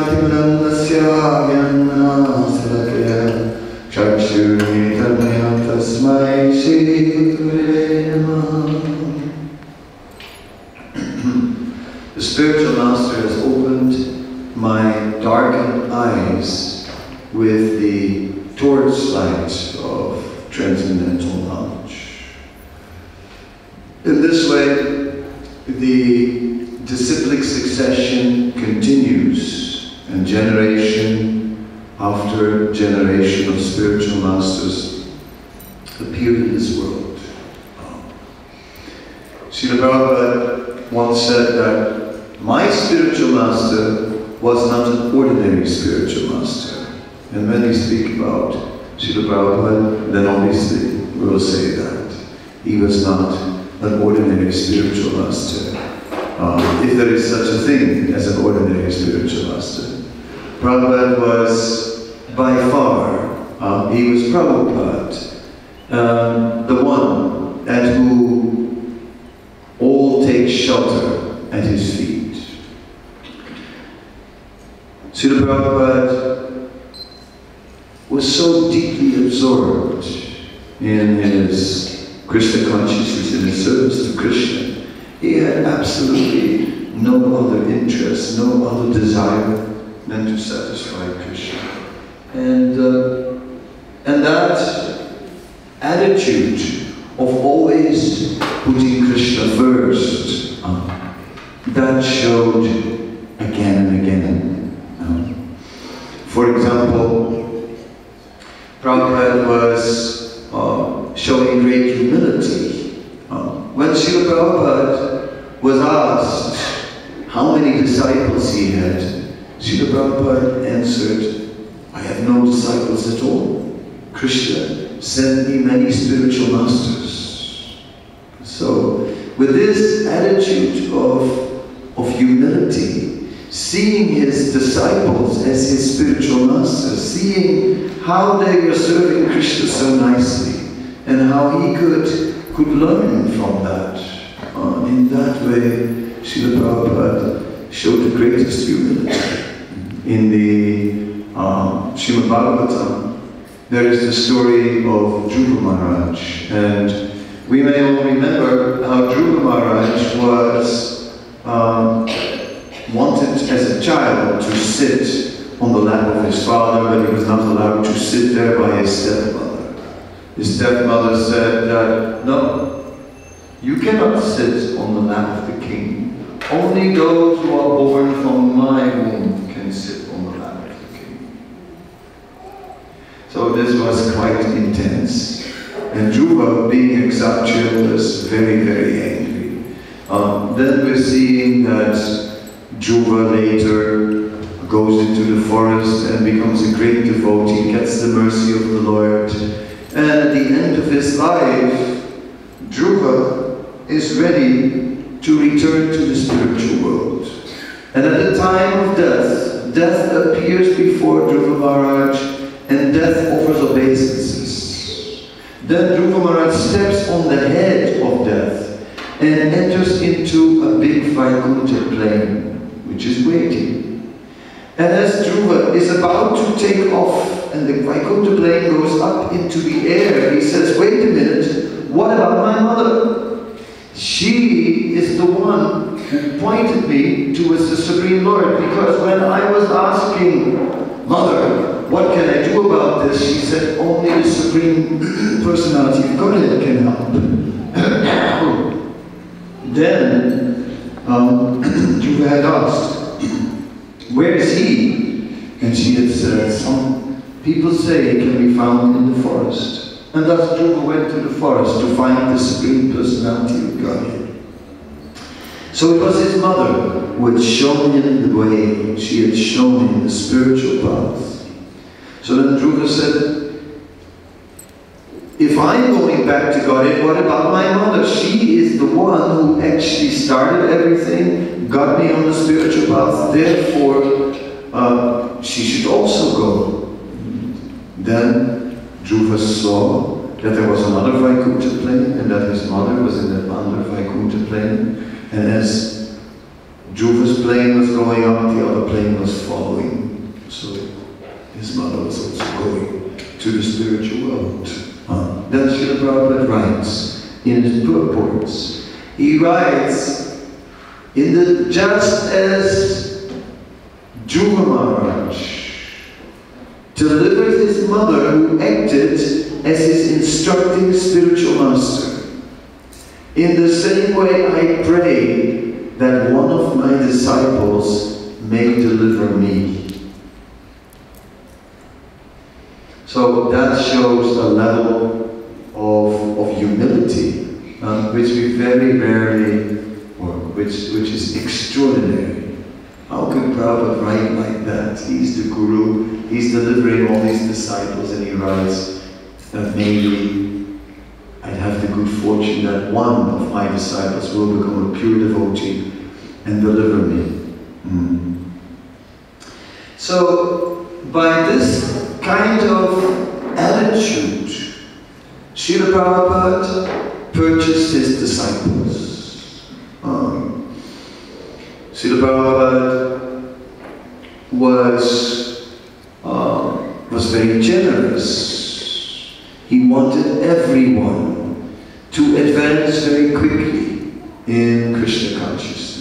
Jnanatimandasya Jnanasalakaya Chakshurmitanyam Tasmai Shri Gurave Namah. The spiritual master has opened my darkened eyes with the torchlight of transcendental knowledge. In this way, the disciplic succession continues, and generation after generation of spiritual masters appear in this world. Srila Prabhupada once said that my spiritual master was not an ordinary spiritual master. And when we speak about Srila Prabhupada, then obviously we will say that he was not an ordinary spiritual master. If there is such a thing as an ordinary spiritual master. Prabhupada was by far, he was Prabhupada, the one at whom all take shelter at his feet. Srila Prabhupada was so deeply absorbed in his Krishna consciousness, in his service to Krishna. He had absolutely no other interest, no other desire than to satisfy Krishna. And that attitude of always putting Krishna first, that showed again and again. For example, Prabhupada was showing great humility. When Srila Prabhupada was asked how many disciples he had, Srila Prabhupada answered, I have no disciples at all. Krishna sent me many spiritual masters. So, with this attitude of humility, seeing his disciples as his spiritual masters, seeing how they were serving Krishna so nicely, and how he could learn from that. In that way, Srila Prabhupada showed the greatest humility. In the Srimad Bhagavatam, there is the story of Dhruva Maharaj, and we may all remember how Dhruva Maharaj was wanted as a child to sit on the lap of his father, but he was not allowed to sit there by his stepmother. His stepmother said that, no, you cannot sit on the lap of the king. Only those who are born from my womb can sit on the lap of the king. So this was quite intense. And Dhruva, being exalted, was very, very angry. Then we're seeing that Dhruva later goes into the forest and becomes a great devotee, gets the mercy of the Lord. And at the end of his life, Dhruva is ready to return to the spiritual world. And at the time of death, death appears before Dhruva Maharaj, and death offers obeisances. Then Dhruva Maharaj steps on the head of death and enters into a big Vaikuntha plain, which is waiting. And as Dhruva is about to take off and the Vaikuntha plane goes up into the air, he says, wait a minute, what about my mother? She is the one who pointed me towards the Supreme Lord, because when I was asking, Mother, what can I do about this? She said, only the Supreme Personality of Godhead can help. Then, Dhruva had asked, where is he? And she had said, some people say he can be found in the forest. And thus Dhruva went to the forest to find the Supreme Personality of Godhead. So it was his mother who had shown him the way, she had shown him the spiritual path. So then Dhruva said, if I'm going back to Godhead, what about my mother? She is the one who actually started everything, got me on the spiritual path, therefore she should also go. Then Dhruva saw that there was another Vaikuntha plane and that his mother was in that other Vaikuntha plane. And as Dhruva's plane was going up, the other plane was following. So his mother was also going to the spiritual world. Then Srila Prabhupada writes in his purports. He writes, just as Dhruva Maharaj delivered his mother who acted as his instructing spiritual master, in the same way I pray that one of my disciples may deliver me. So that shows a level of humility, which we very rarely, or which is extraordinary. How can Prabhupada write like that? He's the guru, he's delivering all these disciples, and he writes that maybe I'd have the good fortune that one of my disciples will become a pure devotee and deliver me. So, by this kind of attitude, Srila Prabhupada purchased his disciples. Srila Prabhupada was very generous. He wanted everyone to advance very quickly in Krishna consciousness.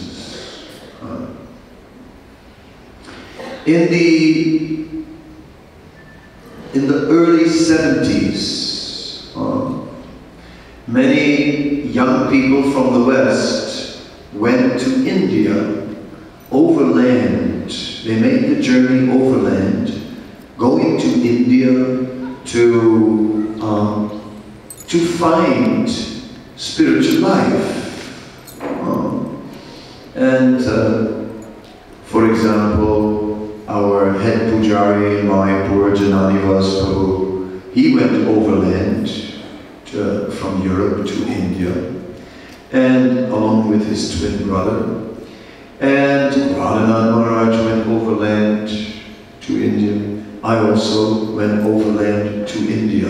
In the early 70s, many young people from the West went to India overland. They made the journey overland, going to India to find spiritual life. For example, our head pujari in Mayapur, Jagannath Prabhu, he went overland from Europe to India, and along with his twin brother. And Radhanath Maharaj went overland to India. I also went overland to India.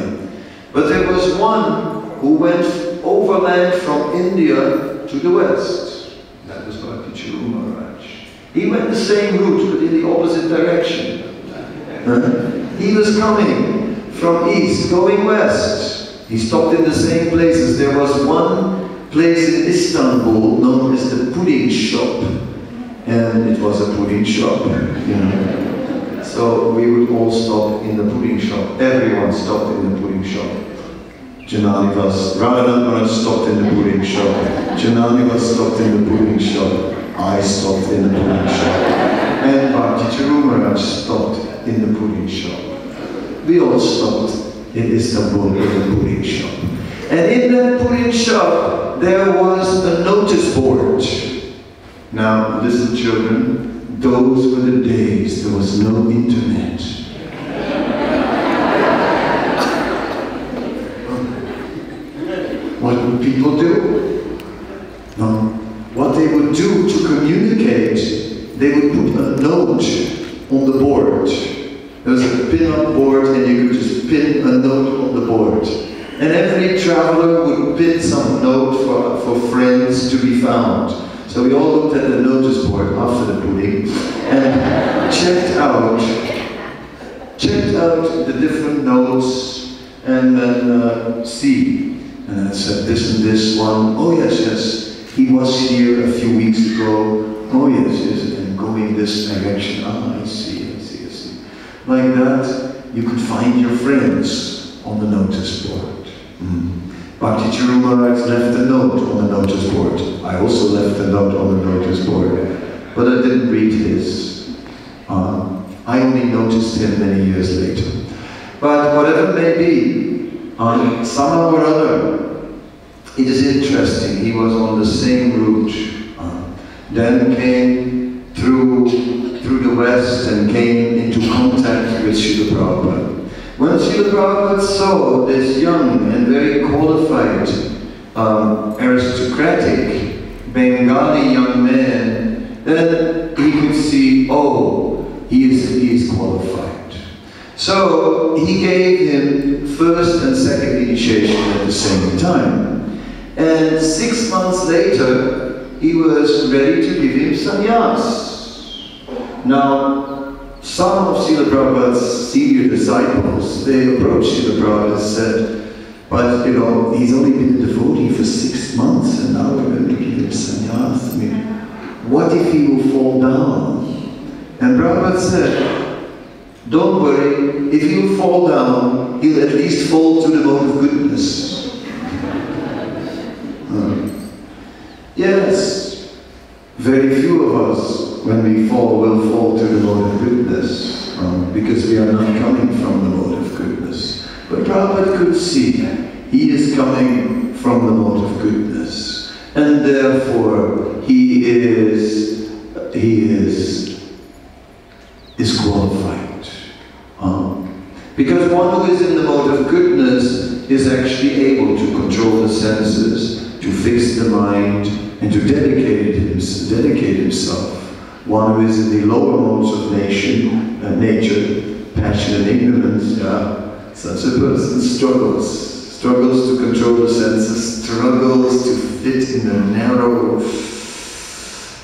But there was one who went overland from India to the West. That was Bhakti Maharaj. He went the same route, but in the opposite direction. He was coming from east, going west. He stopped in the same places. There was one place in Istanbul known as the pudding shop. And it was a pudding shop, you know. So we would all stop in the pudding shop. Everyone stopped in the pudding shop. Jananivas, Radhanath Maharaj stopped in the pudding shop. Jananivas stopped in the pudding shop. I stopped in the pudding shop. And Bhakti Maharaj stopped in the pudding shop. We all stopped in Istanbul in the pudding shop. And in that pudding shop, there was a notice board. Now, listen children, those were the days there was no internet. What would people do? What they would do to communicate, they would put a note on the board. There was a pin-up board and you could just pin a note on the board. And every traveler would pin some note for friends to be found. So we all looked at the notice board after the pudding and checked out the different notes and then see. And I said this and this one, oh yes, he was here a few weeks ago, oh yes, and going this direction, I see. Like that, you could find your friends on the notice board. Bhakti Maharaj left a note on the notice board. I also left a note on the notice board, but I didn't read his. I only noticed him many years later. But whatever it may be, somehow or other, it is interesting. He was on the same route. Then came through the West and came into contact with Srila Prabhupada. When Srila Prabhupada saw this young and very qualified, aristocratic, Bengali young man, then he could see, oh, he is qualified. So he gave him first and second initiation at the same time. And 6 months later, he was ready to give him sannyas. Now, some of Srila Prabhupada's senior disciples, they approached Srila Prabhupada and said, but you know, he's only been a devotee for 6 months and now we're going to give him sannyas. I mean, what if he will fall down? And Prabhupada said, don't worry, if he'll fall down, he'll at least fall to the mode of goodness. Yes, very few of us, when we fall, will fall to the mode of goodness, because we are not coming from the mode of goodness. But Prabhupada could see he is coming from the mode of goodness, and therefore he is qualified. Because one who is in the mode of goodness is actually able to control the senses, to fix the mind, and to dedicate himself. One who is in the lower modes of nature, passion and ignorance, such a person struggles to control the senses, struggles to fit in the narrow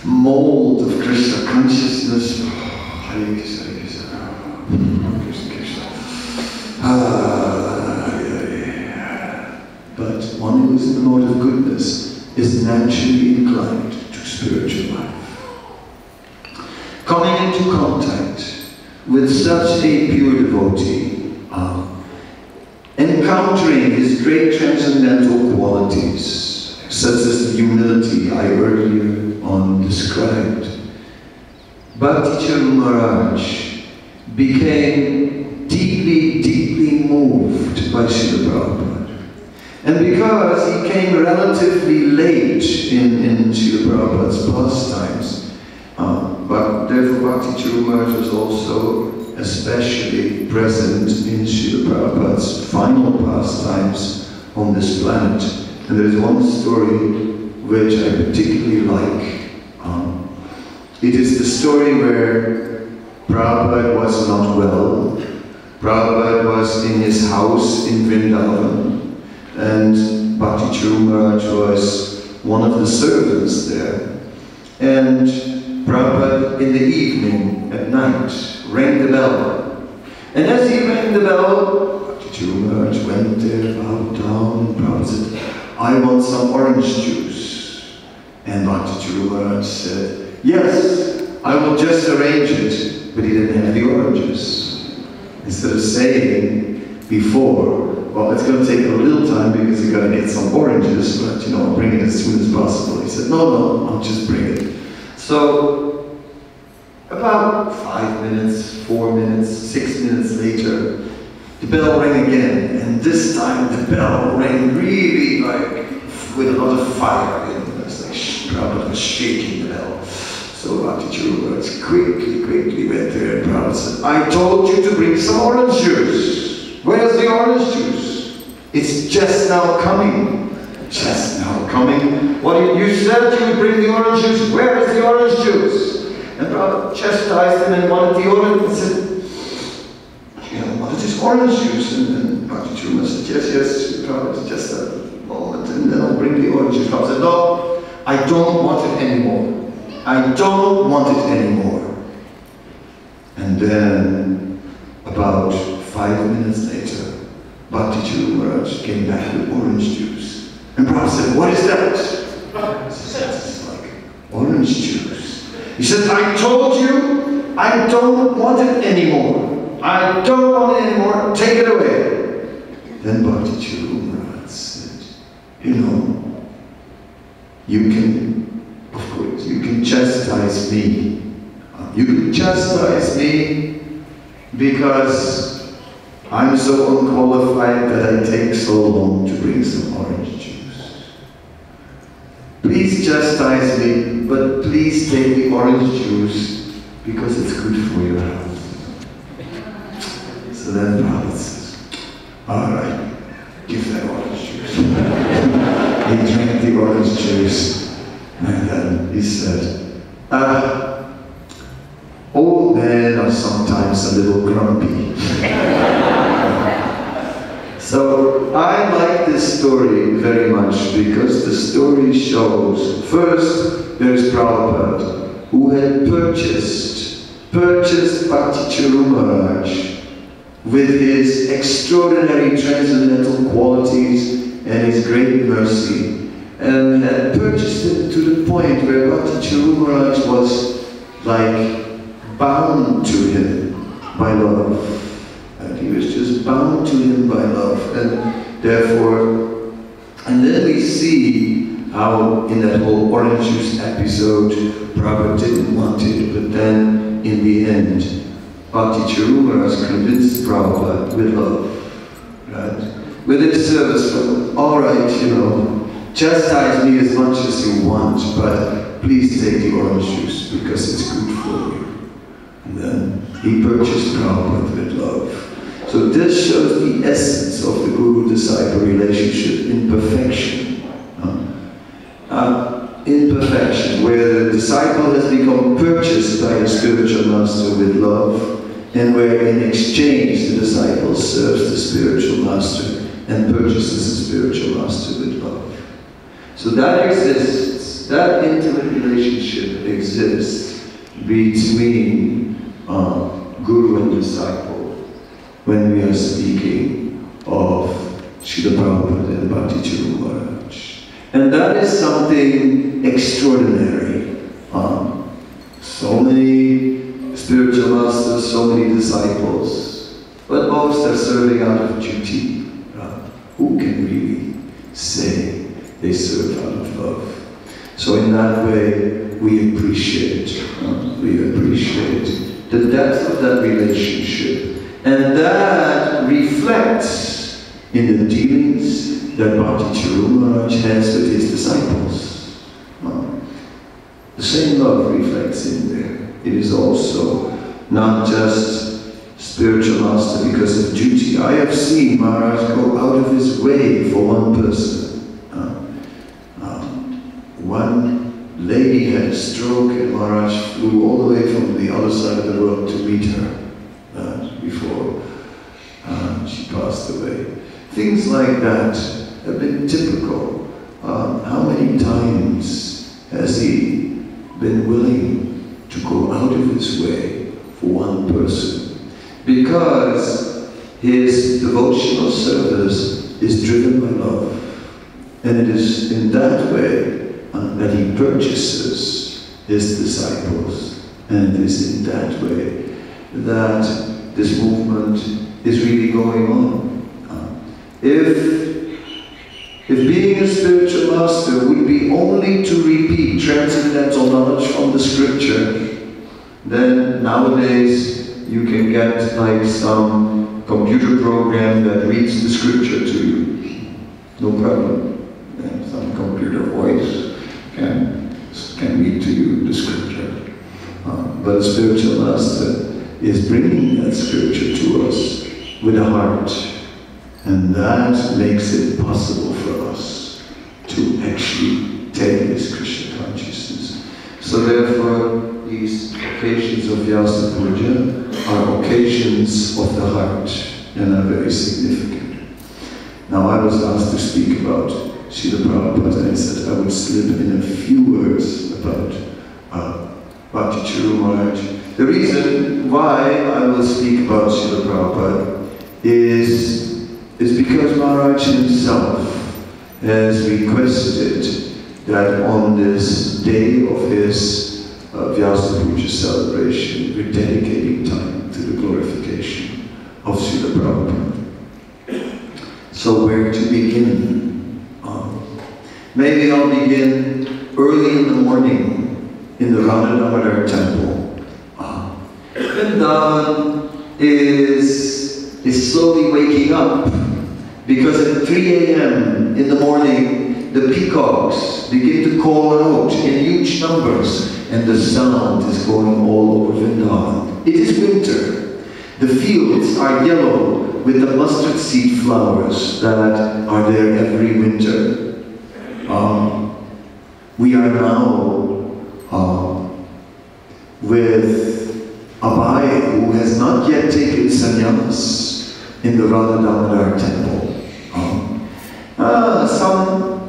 mold of Krishna consciousness. Hare Krishna, Hare Krishna, Krishna Krishna. But one who is in the mode of goodness is naturally inclined to spiritual life. Coming into contact with such a pure devotee, encountering his great transcendental qualities, such as the humility I earlier on described, Bhakti Maharaj became deeply, deeply moved by Srila Prabhupada. And because he came relatively late in Srila Prabhupada's pastimes, but therefore Bhakti Maharaj was also especially present in Srila Prabhupada's final pastimes on this planet. And there is one story which I particularly like. It is the story where Prabhupada was not well. Prabhupada was in his house in Vrindavan, and Bhakti Maharaj was one of the servants there. And Prabhupada, in the evening, at night, rang the bell. And as he rang the bell, Bhakti Maharaj went there, bowed down, and Prabhupada said, I want some orange juice. And Bhakti Maharaj said, yes, I will just arrange it. But he didn't have the oranges. Instead of saying before, well, it's going to take a little time because you've got to get some oranges, but you know, I'll bring it as soon as possible. He said, no, I'll just bring it. So, about 5 minutes, 4 minutes, 6 minutes later, the bell rang again, and this time the bell rang really like with a lot of fire. It was like Prabhupada was shaking the bell. So Bhakti Maharaj quickly went there, and Prabhupada said, I told you to bring some orange juice. Where's the orange juice? It's just now coming. Just now coming. What you said you would bring the orange juice. Where is the orange juice? And Prabhupada chastised him and wanted the orange, and said, you know, what is this orange juice? And then Bhakti Maharaj said, yes, Prabhupada, just a moment, and then I'll bring the orange juice. Prabhupada said, no, I don't want it anymore. I don't want it anymore. And then, about 5 minutes later, Bhakti Maharaj came back with orange juice. And Prabhupada said, what is that? He said, it's like orange juice. He said, I told you, I don't want it anymore. I don't want it anymore. Take it away. Then Bhakti Maharaj said, you know, you can, of course, you can chastise me. You can chastise me because I'm so unqualified that I take so long to bring some orange juice. Please chastise me, but please take the orange juice because it's good for your health. So then Prabhupada says, all right, give that orange juice. He drank the orange juice. And then he said, old men are sometimes a little grumpy. So I like this story very much because the story shows, first, there's Prabhupada, who had purchased purchased Bhakti Maharaj with his extraordinary transcendental qualities and his great mercy, and had purchased him to the point where Bhakti Maharaj was like bound to him by love. And he was just bound to him by love, and therefore, and then we see how in that whole orange juice episode, Prabhupada didn't want it, but then in the end, Bhakti Maharaj convinced Prabhupada with love, right? With his service, all right, you know, chastise me as much as you want, but please take the orange juice because it's good for you. And then he purchased Prabhupada with love. So this shows the essence of the guru-disciple relationship in perfection. In perfection, where the disciple has become purchased by the spiritual master with love, and where in exchange the disciple serves the spiritual master and purchases the spiritual master with love. So that exists, that intimate relationship exists between guru and disciple when we are speaking of Srila Prabhupada and Bhakti Maharaj. And that is something extraordinary. So many spiritual masters, so many disciples, but most are serving out of duty. Who can really say they serve out of love? So in that way, we appreciate the depth of that relationship, and that reflects in the dealings that Bhakti Maharaj has with his disciples. The same love reflects in there. It is also not just spiritual master because of duty. I have seen Maharaj go out of his way for one person. One lady had a stroke and Maharaj flew all the way from the other side of the world to meet her before she passed away. Things like that have been typical. How many times has he been willing to go out of his way for one person? Because his devotional service is driven by love. And it is in that way that he purchases his disciples. And it is in that way that this movement is really going on. If being a spiritual master would be only to repeat transcendental knowledge from the scripture, then nowadays you can get like some computer program that reads the scripture to you. No problem. And some computer voice can read to you the scripture. But a spiritual master is bringing that scripture to us with a heart. And that makes it possible for us to actually take this Krishna consciousness. So therefore, these occasions of Vyasa Puja are occasions of the heart and are very significant. Now I was asked to speak about Srila Prabhupada, and I said I would slip in a few words about Bhakti Maharaj. The reason why I will speak about Srila Prabhupada is because Maharaj himself has requested that on this day of his Vyasa Puja celebration, we're dedicating time to the glorification of Srila Prabhupada. So where to begin? Maybe I'll begin early in the morning in the Radha Damodar temple. Vrindavan is slowly waking up because at 3 a.m. in the morning the peacocks begin to call out in huge numbers and the sound is going all over Vrindavan. It is winter. The fields are yellow with the mustard seed flowers that are there every winter. We are now with Abhay, who has not yet taken sannyasis in the Radha Damodar temple.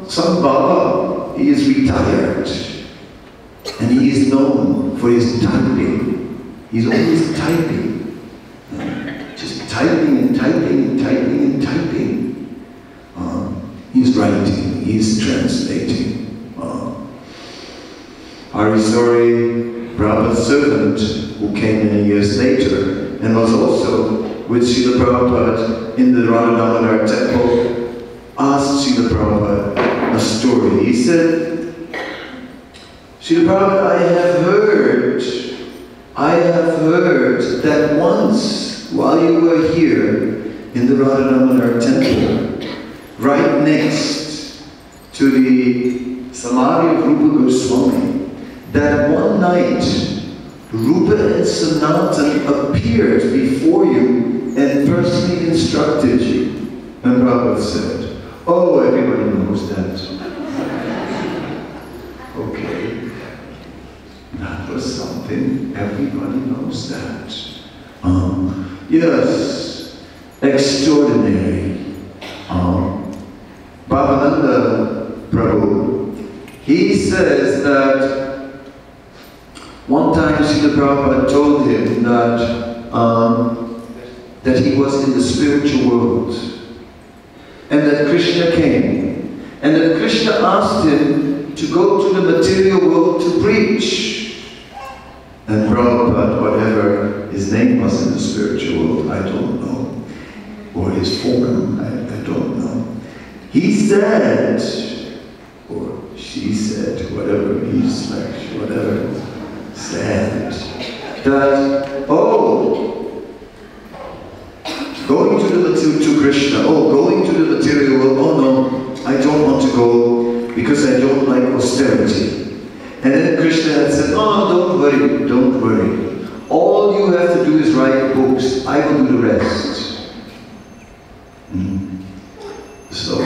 Some Baba, he is retired and he is known for his typing. He's always typing. Just typing and typing and typing and typing. He's writing, he's translating. Hare story, Prabhupada's servant, who came many years later and was also with Srila Prabhupada in the Radha Damodar temple, asked Srila Prabhupada a story. He said, Srila Prabhupada, I have heard that once, while you were here in the Radha Damodar temple, right next to the Samadhi of Rupa Goswami, that one night, Rupa and Sanatan appeared before you and personally instructed you. And Prabhupada said, oh, everybody knows that. Okay. That was something. Everybody knows that. Yes. Extraordinary. Bhavananda Prabhu, he says that one time Srila Prabhupada told him that he was in the spiritual world and that Krishna came and that Krishna asked him to go to the material world to preach. And Prabhupada, whatever his name was in the spiritual world, I don't know, or his form, I don't know. He said, or she said, whatever he's like, whatever, said that, oh, going to Krishna, oh, going to the material world, oh no, I don't want to go because I don't like austerity. And then Krishna had said, oh, don't worry. All you have to do is write books. I will do the rest. So,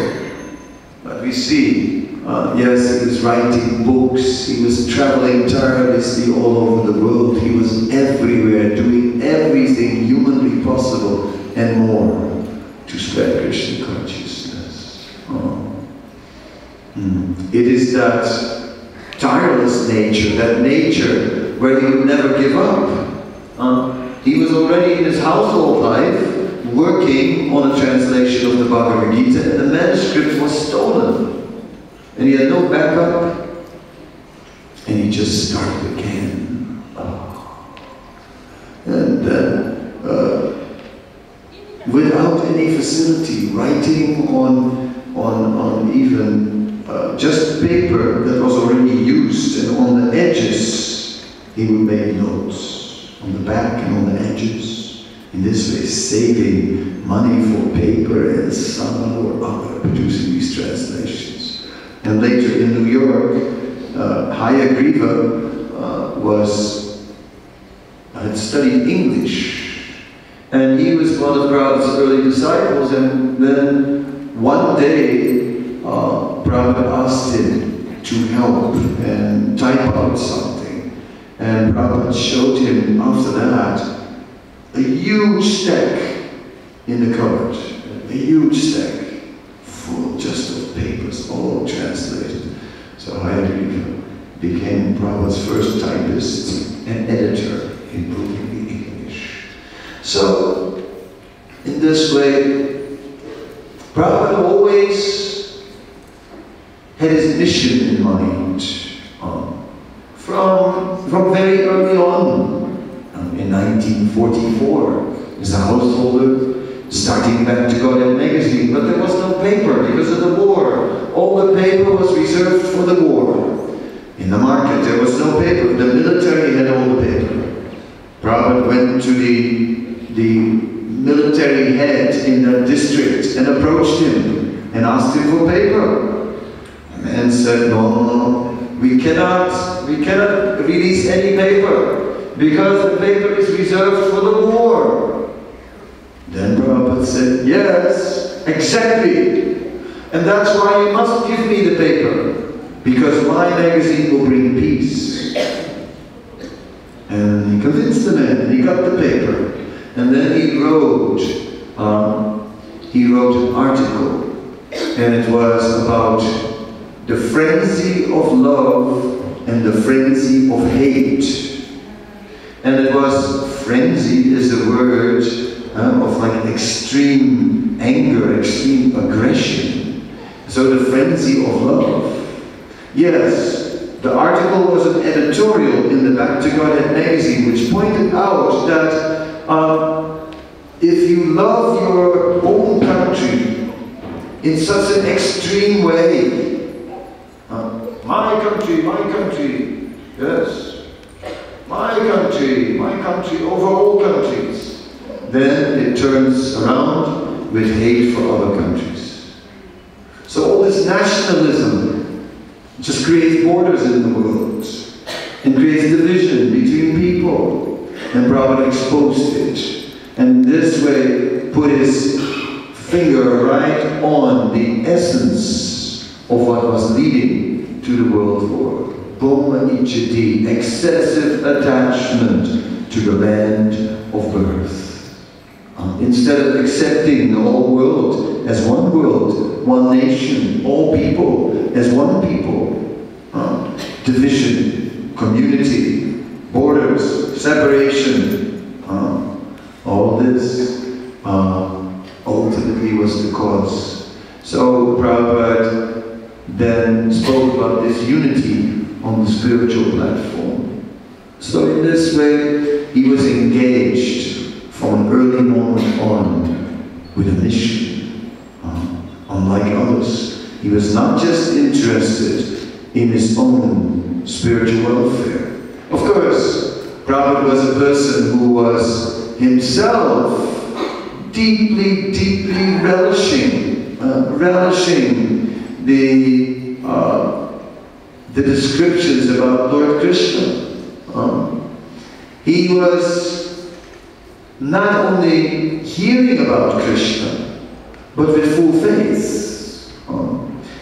but we see, yes, he was writing books, he was traveling tirelessly all over the world, he was everywhere, doing everything humanly possible and more to spread Krishna consciousness. It is that tireless nature, that nature where he would never give up. He was already in his household life working on a translation of the Bhagavad Gita, and the manuscript was stolen. And he had no backup. And he just started again. And then, without any facility, writing on even just paper that was already used, and on the edges, he would make notes. On the back and on the edges. In this way, saving money for paper and somehow or other producing these translations. And later in New York, Hayagriva had studied English. And he was one of Prabhupada's early disciples. And then one day, Prabhupada asked him to help and type out something. And Prabhupada showed him after that a huge stack in the cupboard, a huge stack full just of papers, all translated. So Hayagriva became Prabhupada's first typist and editor, improving the English. So, in this way, Prabhupada always had his mission in mind. From very early on, in 1944, as a householder, starting back to Godhead magazine, but there was no paper because of the war. All the paper was reserved for the war. In the market, there was no paper. The military had all the paper. Prabhupada went to the military head in the district and approached him and asked him for paper. The man said, no, we cannot release any paper because the paper is reserved for the war. Then Prabhupada said, yes, exactly. And that's why you must give me the paper, because my magazine will bring peace. And he convinced the man, and he got the paper. And then he wrote an article, and it was about the frenzy of love and the frenzy of hate. And it was, frenzy is a word of like extreme anger, extreme aggression. So the frenzy of love. Yes, the article was an editorial in the Back to Godhead magazine which pointed out that if you love your own country in such an extreme way, my country, yes, my country over all countries, then it turns around with hate for other countries. So all this nationalism just creates borders in the world and creates division between people. And Prabhupada exposed it. And this way put his finger right on the essence of what was leading to the world war. Bhoma Ichati, excessive attachment to the land of birth. Instead of accepting the whole world as one nation, all people as one people, division, community, borders, separation, all this ultimately was the cause. So Prabhupada then spoke about this unity on the spiritual platform. So in this way, he was engaged from an early moment on with a mission. Unlike others, he was not just interested in his own spiritual welfare. Of course, Prabhupada was a person who was himself deeply, deeply relishing the descriptions about Lord Krishna. He was not only hearing about Krishna, but with full faith.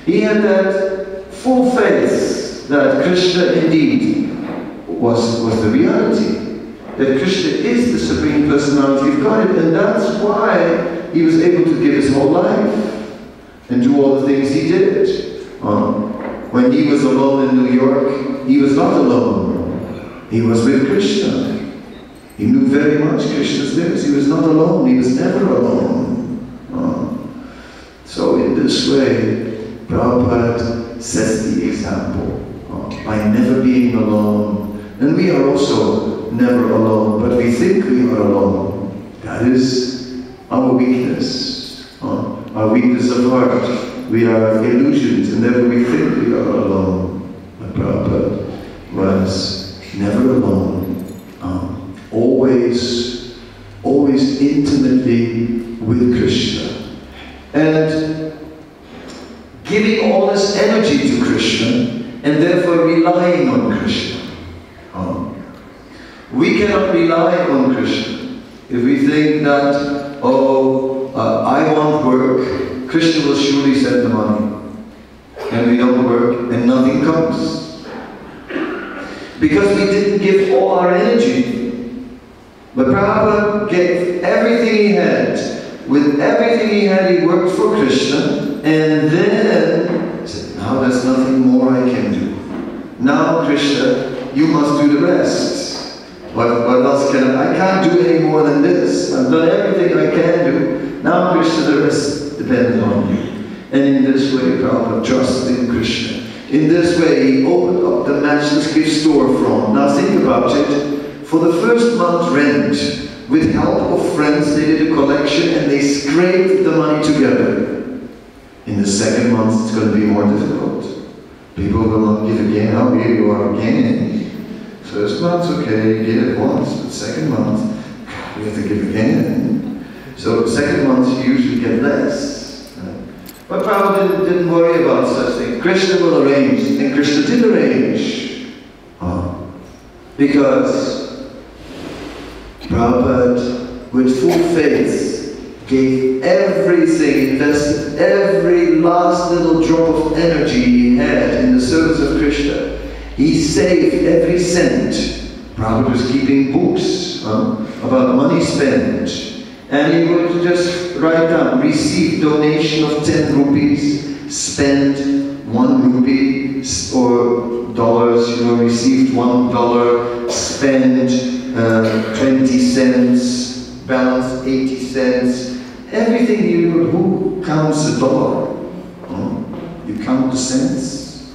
He had that full faith that Krishna indeed was the reality. That Krishna is the Supreme Personality of Godhead, and that's why he was able to give his whole life and do all the things he did. When he was alone in New York, he was not alone. He was with Krishna. He knew very much Krishna's lips. He was not alone. He was never alone. So in this way, Prabhupada sets the example by never being alone. And we are also never alone, but we think we are alone. That is our weakness. Our weakness of heart. We are illusions, and therefore we think we are alone. But Prabhupada was never alone. Always intimately with Krishna. And giving all this energy to Krishna, and therefore relying on Krishna. We cannot rely on Krishna if we think that, I want work, Krishna will surely send the money. And we don't work, and nothing comes. Because we didn't give all our energy. But Prabhupada gave everything he had. With everything he had, he worked for Krishna, and then said, now there's nothing more I can do. Now, Krishna, you must do the rest. What else can I can't do any more than this. I've done everything I can do. Now, Krishna, the rest depends on you. And in this way, Prabhupada trusted in Krishna. In this way, he opened up the matchless gift storefront. Now think about it. For the first month's rent, with help of friends, they did a collection and they scraped the money together. In the second month, it's going to be more difficult. People will not give again. Oh, here you are again. First month's okay, you did it once, but second month, we have to give again. So second month, you usually get less. But Prabhupada didn't worry about such things. Krishna will arrange, and Krishna did arrange. Because Prabhupada, with full faith, gave everything, invested every last little drop of energy he had in the service of Krishna. He saved every cent. Prabhupada was keeping books about money spent. And he would just write down, receive donation of 10 rupees, spend 1 rupee, or dollars, received $1, spend 20 cents, balance 80 cents. Everything who counts a dollar? You count the cents?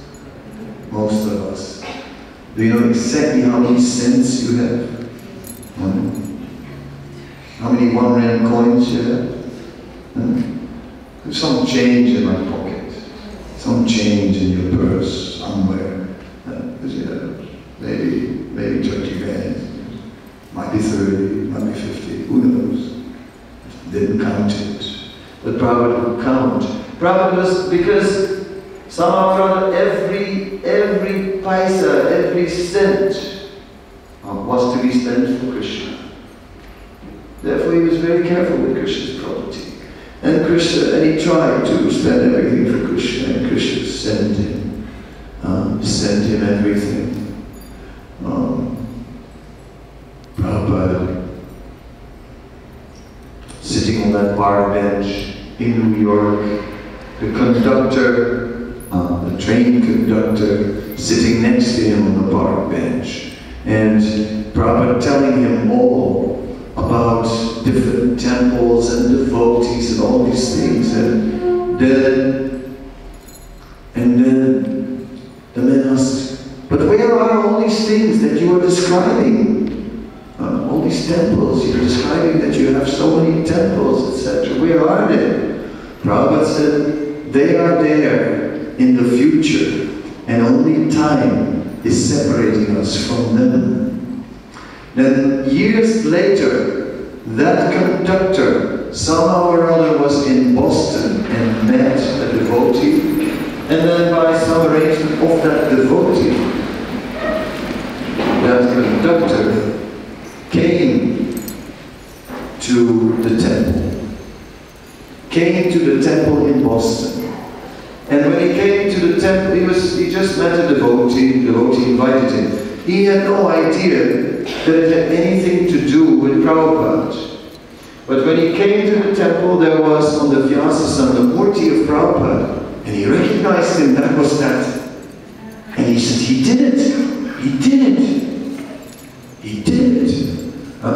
Most of us. Do you know exactly how many cents you have? How many 1 rand coins you have? There's some change in my pocket. Some change in your purse somewhere. Maybe 20 rand. Might be 30, might be 50, who knows? Didn't count it. But Prabhupada would count. Prabhupada was, because somehow or other every paisa, every cent was to be spent for Krishna. Therefore he was very careful with Krishna's property. And he tried to spend everything for Krishna, and Krishna sent him everything. Prabhupada, sitting on that park bench in New York, the conductor, the train conductor, sitting next to him on the park bench, and Prabhupada telling him all about different temples and devotees and all these things, and then the man asked, but where are all these things that you are describing? All these temples, you're describing that you have so many temples, etc. Where are they? Prabhupada said, they are there in the future, and only time is separating us from them. Then years later, that conductor somehow or other was in Boston and met a devotee, and then by some arrangement of that devotee, that conductor came to the temple. Came to the temple in Boston. And when he came to the temple, he just met a devotee, the devotee invited him. He had no idea that it had anything to do with Prabhupada. But when he came to the temple, there was on the Vyasa the Murti of Prabhupada, and he recognized him, that was that. And he said, he did it, he did it, he did it.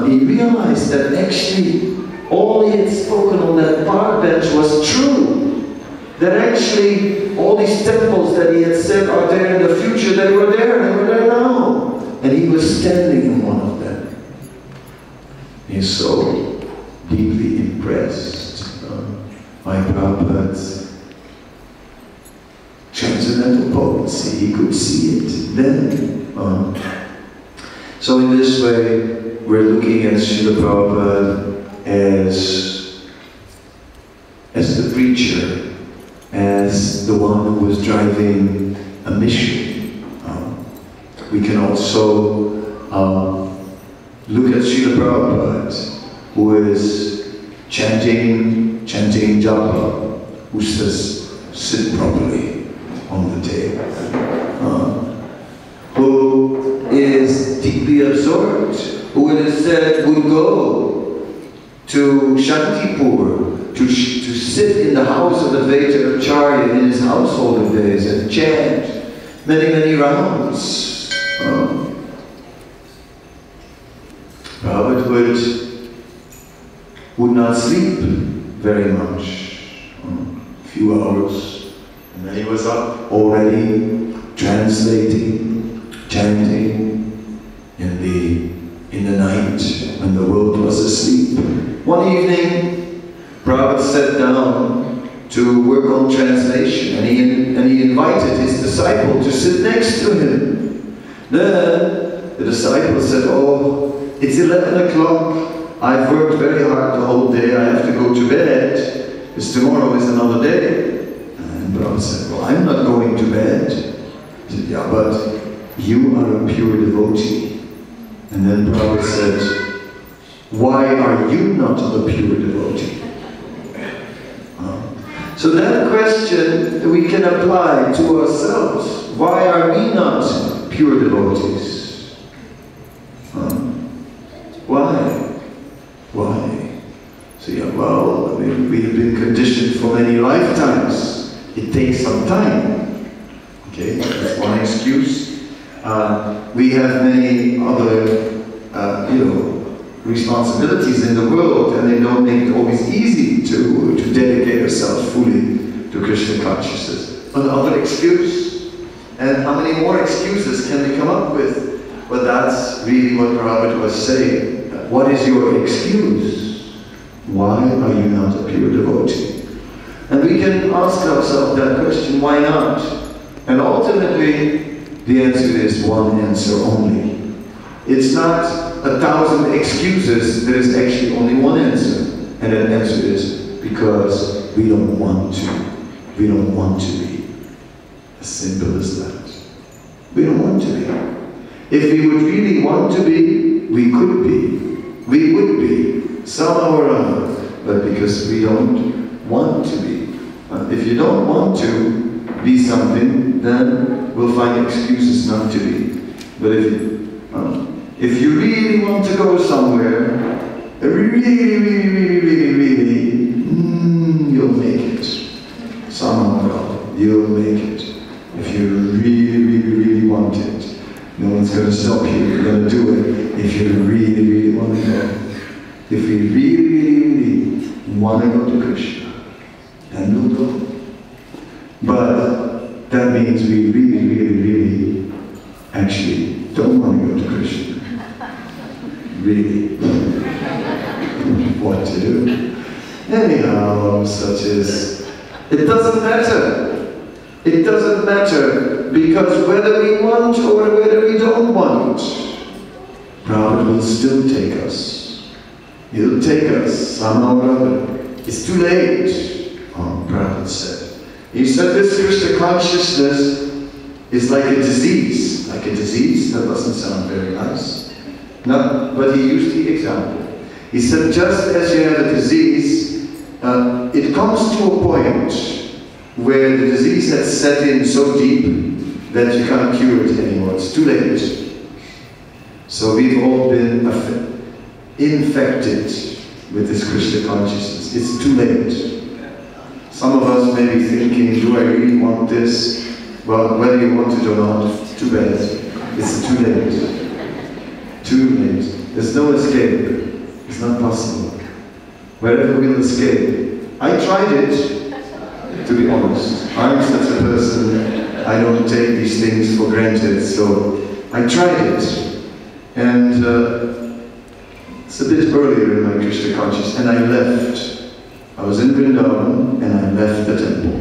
He realized that actually all he had spoken on that park bench was true. That actually all these temples that he had said are there in the future, they were there now. And he was standing in one of them. He's so deeply impressed by Prabhupada's transcendental potency. He could see it then. So in this way, we're looking at Srila Prabhupada as the preacher, as the one who was driving a mission. We can also look at Srila Prabhupada, who is chanting japa, who says, sit properly on the table. Who is deeply absorbed, who it is said would go to Shantipur, to sit in the house of Advaita Acharya in his household of days and chant many rounds. Prabhupada would not sleep very much, a few hours, and then he was up already translating, chanting in the night when the world was asleep. One evening, Prabhupada sat down to work on translation, and he invited his disciple to sit next to him. Then the disciple said, oh, it's 11 o'clock, I've worked very hard the whole day, I have to go to bed, because tomorrow is another day. And Prabhupada said, well, I'm not going to bed. He said, yeah, but you are a pure devotee. And then Prabhupada said, why are you not a pure devotee? So that question we can apply to ourselves. Why are we not pure devotees? Why? So yeah, well, I mean, we have been conditioned for many lifetimes. It takes some time. Okay, that's one excuse. We have many other responsibilities in the world, and they don't make it always easy to dedicate yourself fully to Krishna consciousness. Another excuse. And how many more excuses can we come up with? Well, that's really what Prabhupada was saying. What is your excuse? Why are you not a pure devotee? And we can ask ourselves that question, why not? And ultimately, the answer is one answer only. It's not 1,000 excuses, there is actually only one answer. And that answer is because we don't want to. We don't want to be. As simple as that. We don't want to be. If we would really want to be, we could be. We would be. Somehow or other. But because we don't want to be. If you don't want to be something, then we'll find excuses not to be. But if you really want to go somewhere, really, you'll make it. Somehow or other, you'll make it. If you really want it, no one's going to stop you. You're going to do it if you really want to go. If we really want to go to Krishna, then we'll go. But that means we really actually don't want to go to Krishna. Really. What to do? Anyhow, such as, it doesn't matter. It doesn't matter, because whether we want or whether we don't want, Prabhupada will still take us. He'll take us somehow or other. It's too late, Prabhupada said. He said this Krishna consciousness is like a disease. Like a disease? That doesn't sound very nice. No, but he used the example. He said just as you have a disease, it comes to a point where the disease has set in so deep that you can't cure it anymore. It's too late. So we've all been infected with this Krishna consciousness. It's too late. Some of us may be thinking, do I really want this? Well, whether you want it or not, too bad. It's too late. Too late. There's no escape. It's not possible. Wherever we'll escape. I tried it, to be honest. I'm such a person, I don't take these things for granted, so I tried it. And it's a bit earlier in my Krishna consciousness, and I left. I was in Vrindavan, and I left the temple.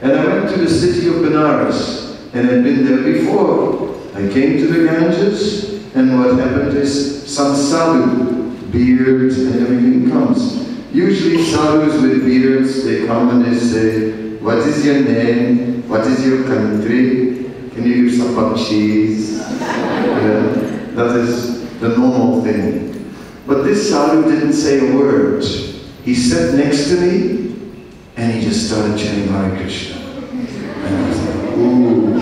And I went to the city of Benares, and I'd been there before. I came to the Ganges, and what happened is some sadhu, beard and everything comes. Usually sadhus with beards, they come and they say, what is your name? What is your country? Can you give some cheese? That is the normal thing. But this sadhu didn't say a word. He sat next to me and he just started chanting Hare Krishna. And I was like, ooh,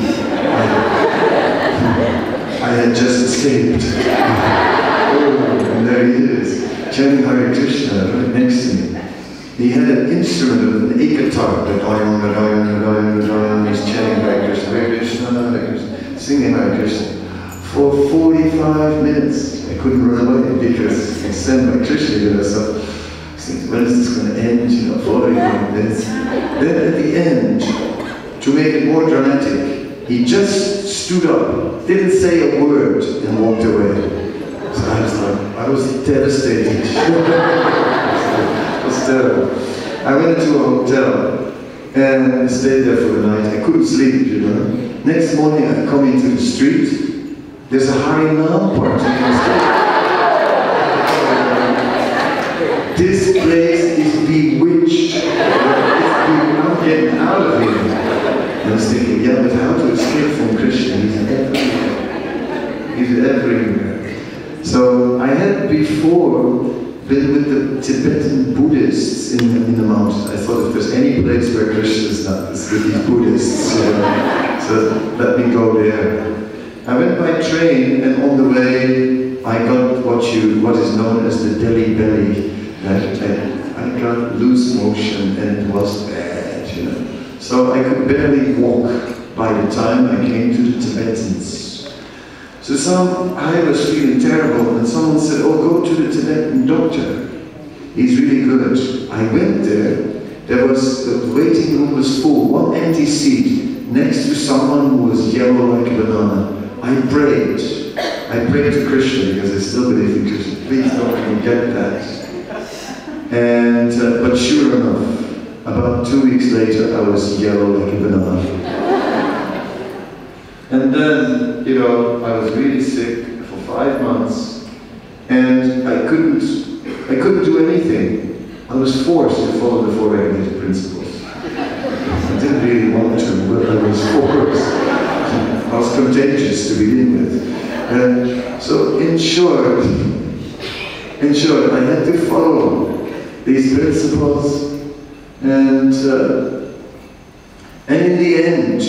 I had just escaped. Oh, and there he is, chanting Hare Krishna right next to me. He had an instrument, an Ecstatic, he's chanting Hare Krishna, Hare Krishna, Hare Krishna, singing Hare Krishna. For 45 minutes, I couldn't run away because I sent my Krishna to myself. When is this going to end? 45 minutes. Then at the end, to make it more dramatic, he just stood up, didn't say a word, and walked away. So I was devastated. It was terrible. I went to a hotel and stayed there for the night. I couldn't sleep, Next morning, I come into the street. There's a Harinam party in the street. This place is bewitched. I'm getting out of here. And I was thinking, yeah, but how to escape from Krishna? He's everywhere. He's everywhere. So I had before been with the Tibetan Buddhists in the mountains. I thought if there's any place where Krishna is not, it's with these Buddhists. So let me go there. I went by train, and on the way I got what is known as the Delhi belly. I got loose motion, and it was bad, So I could barely walk by the time I came to the Tibetans. So I was feeling terrible, and someone said, oh, go to the Tibetan doctor. He's really good. I went there. There was, the waiting room was full, one empty seat, next to someone who was yellow like a banana. I prayed to Krishna, because I still believe in Krishna. Please don't forget that. And, but sure enough, about 2 weeks later, I was yellow like a banana. And then, you know, I was really sick for 5 months, and I couldn't do anything. I was forced to follow the 4 regulated principles. I didn't really want to, but I was forced. I was contagious to begin with. So in short, I had to follow these principles, and in the end,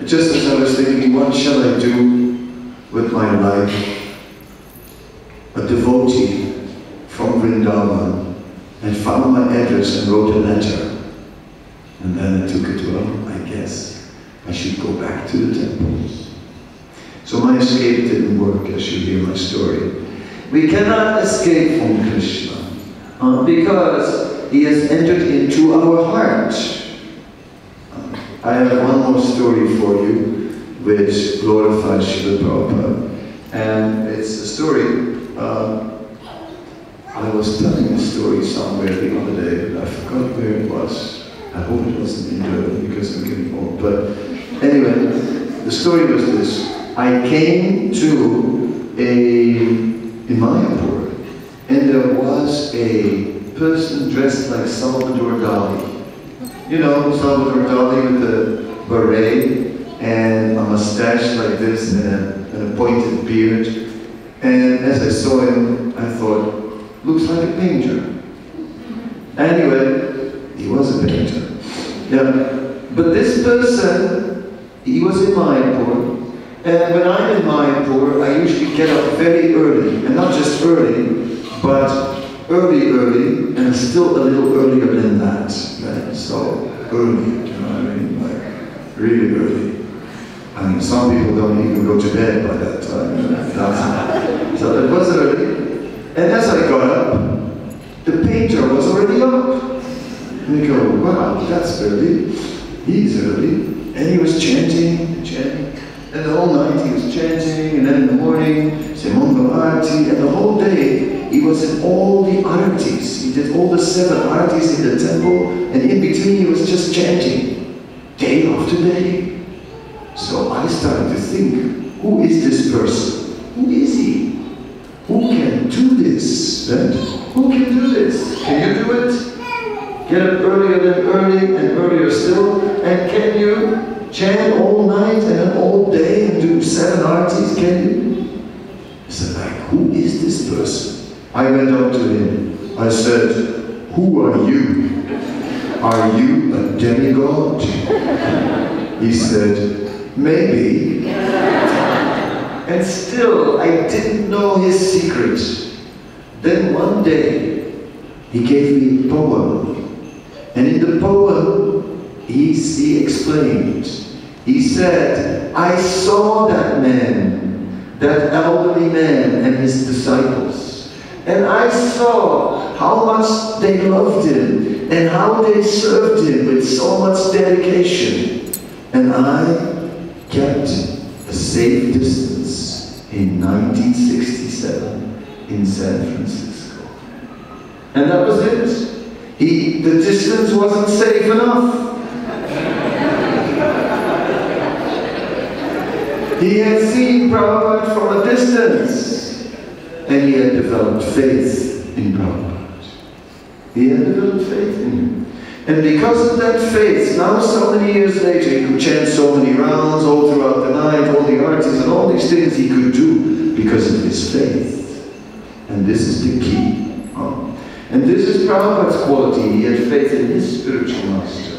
just as I was thinking, what shall I do with my life? A devotee from Vrindavan had found my address and wrote a letter. And then I took it, well, I guess I should go back to the temples. So my escape didn't work, as you hear my story. We cannot escape from Krishna because he has entered into our heart. I have one more story for you which glorifies Srila Prabhupada. And it's a story, I was telling a story somewhere the other day, but I forgot where it was. I hope it wasn't in Durban because I'm getting old. But anyway, the story was this. I came to in Mayapur, and there was a person dressed like Salvador Dali. You know, Salvador Dali with a beret and a mustache like this and a pointed beard. And as I saw him, I thought, looks like a painter. Anyway, he was a painter. Yeah. But this person, he was in Mayapur. And when I'm in Mayapur, I usually get up very early. And not just early, but early, and still a little earlier than that. Right? So, early, you know what I mean? Like, really early. I mean, some people don't even go to bed by that time. So it was early. And as I got up, the painter was already up. And you go, wow, that's early. He's early. And he was chanting. And the whole night he was chanting, and then in the morning, Simongo Arati, and the whole day he was in all the aratis. He did all the 7 aratis in the temple, and in between he was just chanting, day after day. So I started to think, who is this person? Who is he? Who can do this? Right? Who can do this? Can you do it? Get up earlier than early and earlier still, and can you chant all night and then all day and do 7 artis, can you? I said, like, who is this person? I went up to him. I said, who are you? Are you a demigod? He said, maybe. And still, I didn't know his secret. Then one day, he gave me a poem. And in the poem, he explained. He said, I saw that man, that elderly man and his disciples. And I saw how much they loved him and how they served him with so much dedication. And I kept a safe distance in 1967 in San Francisco. And that was it. The distance wasn't safe enough. He had seen Prabhupada from a distance, and he had developed faith in Prabhupada. He had developed faith in him. And because of that faith, now so many years later, he could chant so many rounds all throughout the night, all the artis and all these things he could do because of his faith. And this is the key. And this is Prabhupada's quality. He had faith in his spiritual master.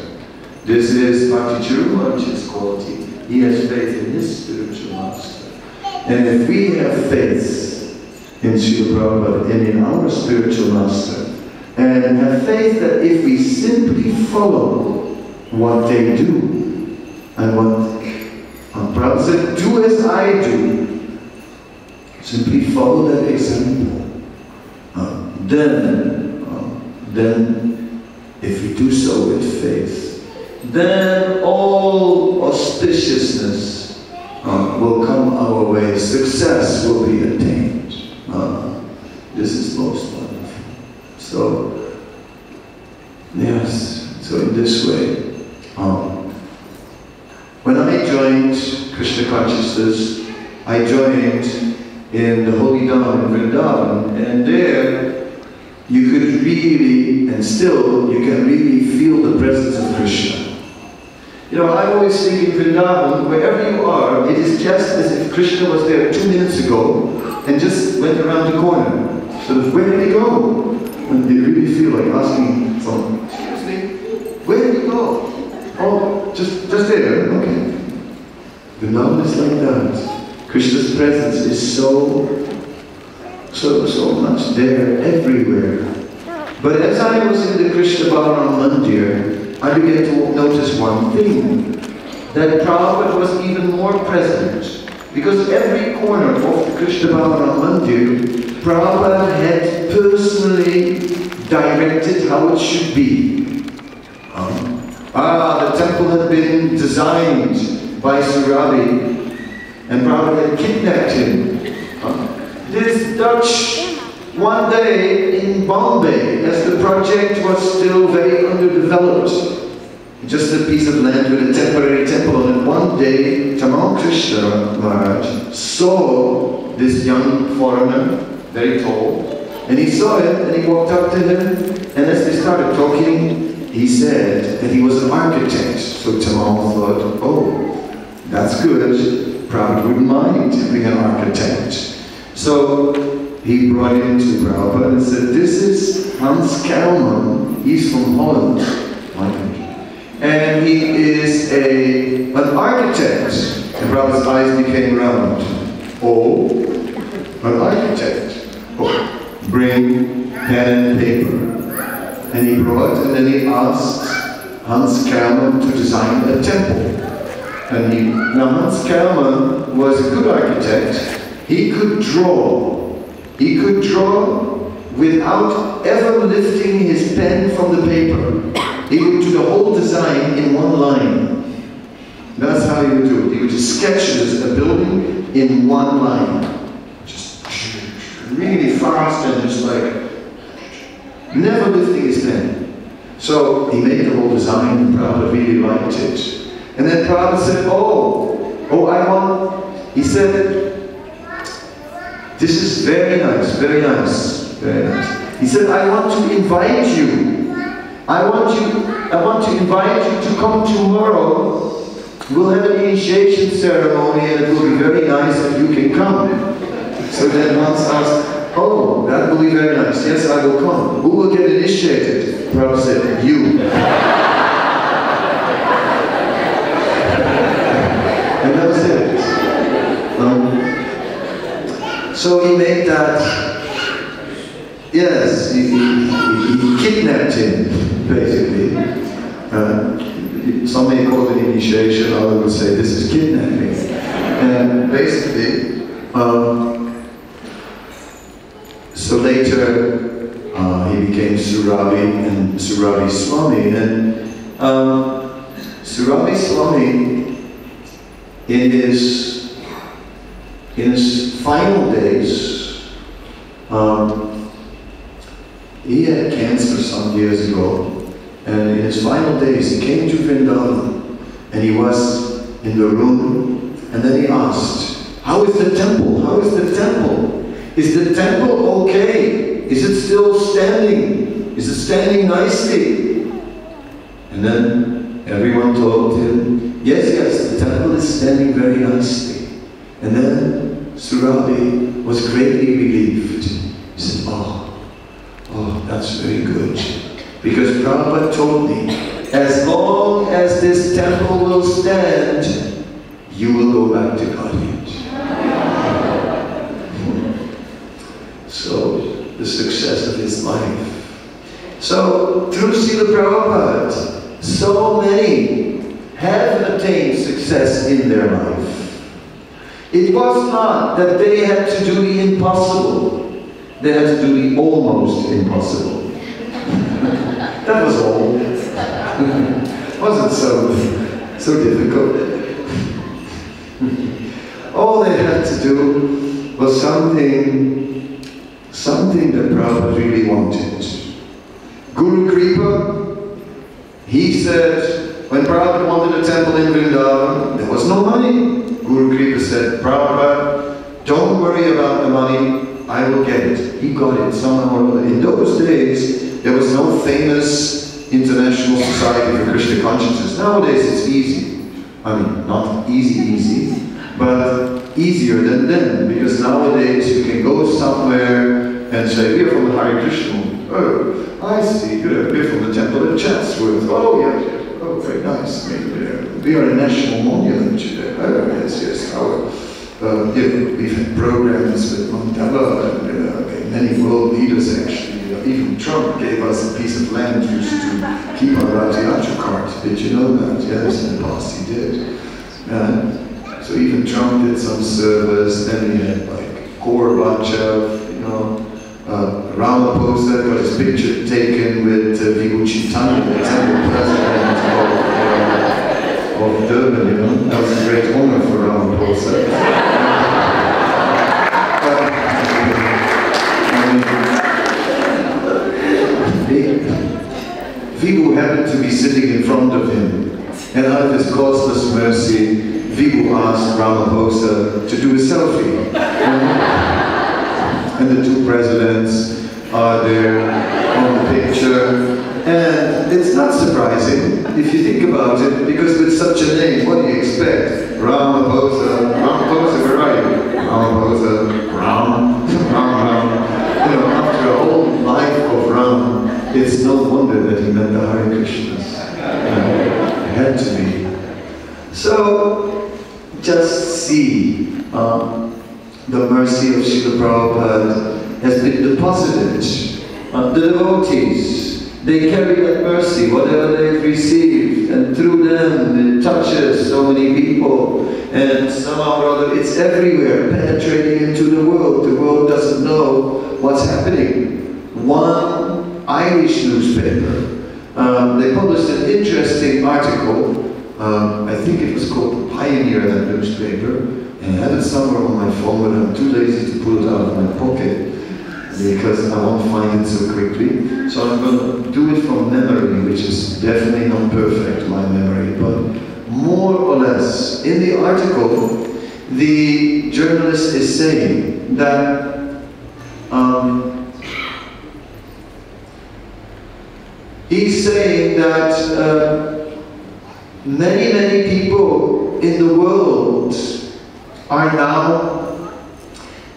This is Bhakti Chirumaj's quality. He has faith in his spiritual master. And if we have faith in Srila Prabhupada and in our spiritual master, and have faith that if we simply follow what they do, and what Prabhupada said, do as I do, Simply follow that example. Then, if we do so with faith, then all auspiciousness will come our way. Success will be attained. This is most wonderful. So, yes, so in this way, when I joined Krishna consciousness, I joined in the Holy Dham in Vrindavan, and there you could really, and still, you can really feel the presence of Krishna. You know, I always think in Vrindavan, wherever you are, it is just as if Krishna was there 2 minutes ago and just went around the corner. So where did he go? And they really feel like asking someone, excuse me, where did he go? Oh, just there, okay. Vrindavan is like that. Krishna's presence is so much there, everywhere. But as I was in the Krishna Balaram Mandir, I began to notice one thing, that Prabhupada was even more present. Because every corner of the Krishna Balaram Mandir, Prabhupada had personally directed how it should be. The temple had been designed by Surabi, and Prabhupada had kidnapped him. This Dutch, one day in Bombay, as the project was still very underdeveloped, just a piece of land with a temporary temple on it, one day Tamal Krishna Maharaj saw this young foreigner, very tall, and he saw him and he walked up to him, and as they started talking, he said that he was an architect. So Tamal thought, oh, that's good, Prabhupada wouldn't mind having an architect. So he brought him to Prabhupada and said, this is Hans Kelman, he's from Holland, and he is an architect. And Prabhupada's eyes became round. Oh, an architect. Oh, bring pen and paper. And he brought, and then he asked Hans Kelman to design a temple. Now Hans Kelman was a good architect. He could draw. He could draw without ever lifting his pen from the paper. He would do the whole design in one line. That's how he would do it. He would just sketch a building in one line. Just really fast and just like, never lifting his pen. So he made the whole design and Prabhupada really liked it. And then Prabhupada said, he said, this is very nice, very nice, very nice. He said, I want to invite you. I want to invite you to come tomorrow. We'll have an initiation ceremony and it will be very nice if you can come. So then Hans asked, oh, that will be very nice. Yes, I will come. Who will get initiated? Prabhupada said, you. And that was it. So he made that, yes, he kidnapped him, basically. Some may call it initiation, others would say this is kidnapping. And basically, so later he became Surabi and Surabi Swami. And Surabi Swami, in his final days, he had cancer some years ago, and in his final days he came to Vrindavan, and he was in the room, and then he asked, how is the temple? How is the temple? Is the temple okay? Is it still standing? Is it standing nicely? And then everyone told him, yes, the temple is standing very nicely. And then Surabi was greatly relieved. He said, oh, that's very good. Because Prabhupada told me, as long as this temple will stand, you will go back to Godhead. So, the success of his life. So, through Srila Prabhupada, so many have attained success in their life. It was not that they had to do the impossible. They had to do the almost impossible. That was all. Wasn't so difficult. All they had to do was something that Prabhupada really wanted. Guru Kripa, he said, when Prabhupada wanted a temple in Vrindavan, there was no money. Guru Kripa said, Prabhupada, don't worry about the money, I will get it. He got it somehow or other. In those days, there was no famous International Society for Krishna Consciousness. Nowadays it's easy. I mean, not easy, but easier than then, because nowadays you can go somewhere and say, we're from the Hare Krishna. Oh, I see, we're from the temple at Chatsworth. Oh, yeah, oh, very nice. We are a national monument. Oh, yes. We've had programs with Mandela and many world leaders actually. Even Trump gave us a piece of land used to keep our Rathayatra cart. Did you know that? Yes, in the past he did. So even Trump did some service. Then we had like Gorbachev, Rama got his picture taken with Vigu Chaitanya, the temple president of Durban, That was a great honor for Rama Vigu happened to be sitting in front of him, and out of his causeless mercy, Vigu asked Ramaphosa to do a selfie. And the two presidents are there on the picture. And it's not surprising, if you think about it, because with such a name, what do you expect? Ramaphosa, where are you? Ramaphosa, Ram. After a whole life of Ram, it's no wonder that he meant the Hare Krishnas. It had to be. So, just see, the mercy of Srila Prabhupada has been deposited. The devotees, they carry that mercy, whatever they've received, and through them it touches so many people, and somehow or other it's everywhere, penetrating into the world. The world doesn't know what's happening. One Irish newspaper, they published an interesting article, I think it was called Pioneer, that newspaper, and I have it somewhere on my phone, but I'm too lazy to pull it out of my pocket because I won't find it so quickly. So I'm going to do it from memory, which is definitely not perfect, my memory, but more or less. In the article, the journalist is saying that many people in the world are now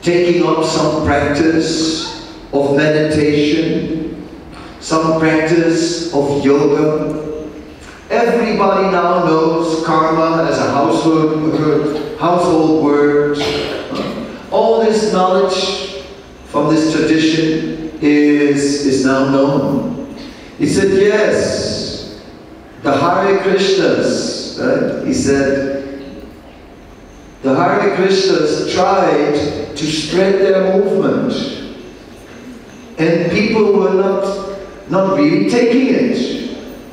taking up some practice of meditation, some practice of yoga. Everybody now knows karma as a household word. All this knowledge from this tradition is now known. He said, yes, the Hare Krishnas, right? He said, the Hare Krishnas tried to spread their movement, and people were not really taking it.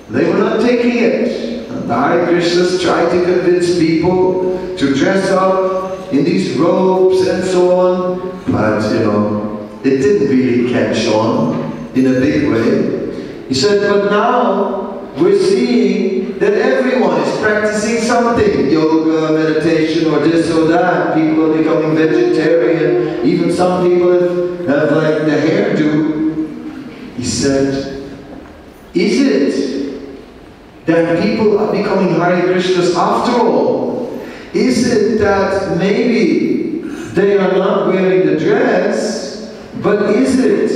They were not taking it. The Hare Krishnas tried to convince people to dress up in these robes and so on, but it didn't really catch on in a big way. He said, but now we're seeing that everyone is practicing something, yoga, meditation, or this or that. People are becoming vegetarian. Even some people have like the hairdo. He said, is it that people are becoming Hare Krishnas after all? Is it that maybe they are not wearing the dress, but is it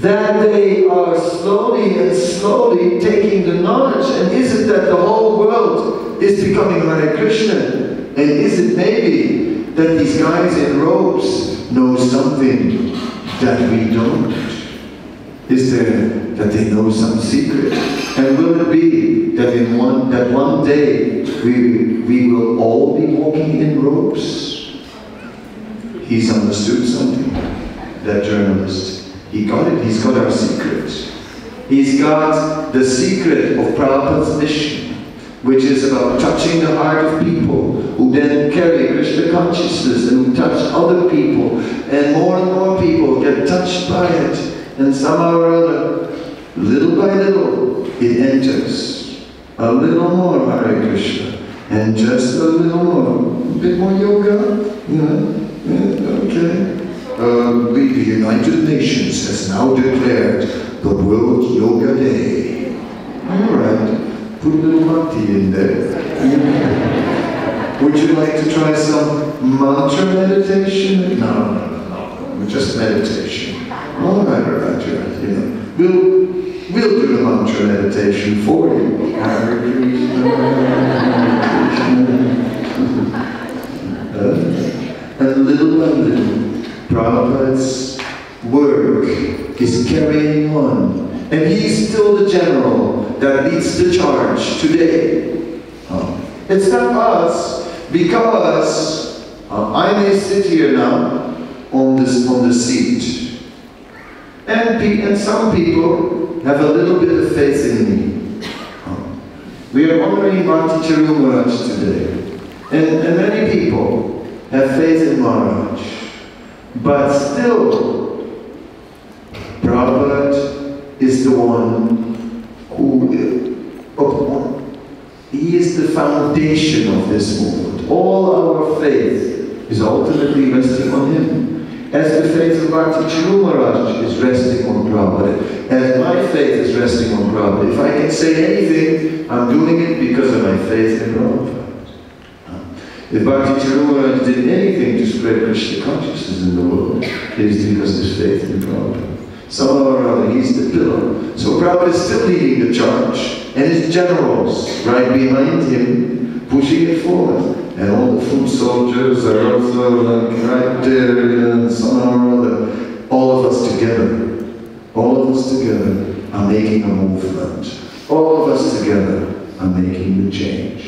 that they are slowly and slowly taking the knowledge? And is it that the whole world is becoming Hare Krishna? And is it maybe that these guys in robes know something that we don't? Is there that they know some secret? And will it be that one day we will all be walking in robes? he's understood something, that journalist. He got it, he's got our secret. He's got the secret of Prabhupada's mission, which is about touching the heart of people, who then carry Krishna consciousness and who touch other people, and more people get touched by it, and somehow or other, little by little, it enters. A little more Hare Krishna, and just a little more, a bit more yoga, okay. The United Nations has now declared the World Yoga Day. Alright, put a little bhakti in there. Would you like to try some mantra meditation? No, just meditation. Alright, We'll do the mantra meditation for you. Hare Krishna, and little by little, Prabhupada's work is carrying on. And he's still the general that leads the charge today. It's not us, because I may sit here now on the seat. And some people have a little bit of faith in me. We are honoring Bhakti Charu Maharaj today. And many people have faith in Maharaj. But still, Prabhupada is the one who, he is the foundation of this movement. All our faith is ultimately resting on him. As the faith of Bhakti Charu Maharaj is resting on Prabhupada, as my faith is resting on Prabhupada. If I can say anything, I'm doing it because of my faith in Prabhupada. If Bhakti Charu Maharaj did anything to spread Krishna consciousness in the world, it is because of his faith in Prabhupada. Somehow or other, he's the pillar. So Prabhupada is still leading the charge, and his generals right behind him, pushing it forward. And all the foot soldiers are also like right there, and somehow or other, all of us together are making a movement. All of us together are making the change.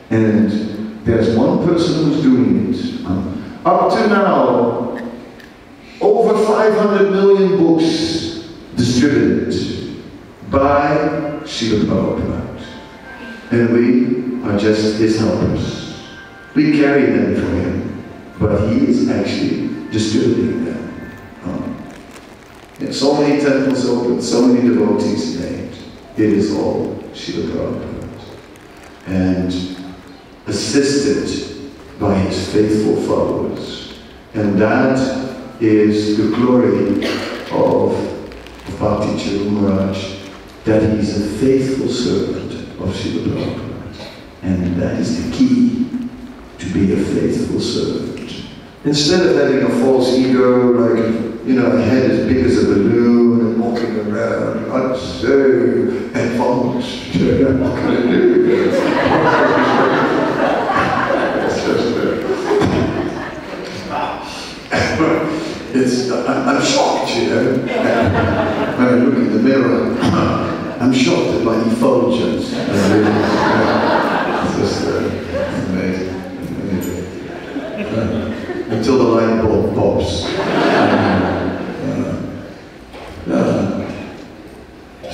And there's one person who's doing it. Up to now, over 500 million books distributed by Srila Prabhupada. And we are just his helpers. We carry them for him, but he is actually distributing them. So many temples opened, so many devotees named. It is all Srila Prabhupada. And assisted by his faithful followers. And that is the glory of Bhakti Charu Maharaj, that he's a faithful servant of Srila Prabhupada. And that is the key, to be a faithful servant. Instead of having a false ego, like, a head as big as a balloon and walking around, I'd say, advanced, what can I do? I'm shocked, when I look in the mirror, I'm shocked at my effulgence. It's just amazing. Until the light bulb pops.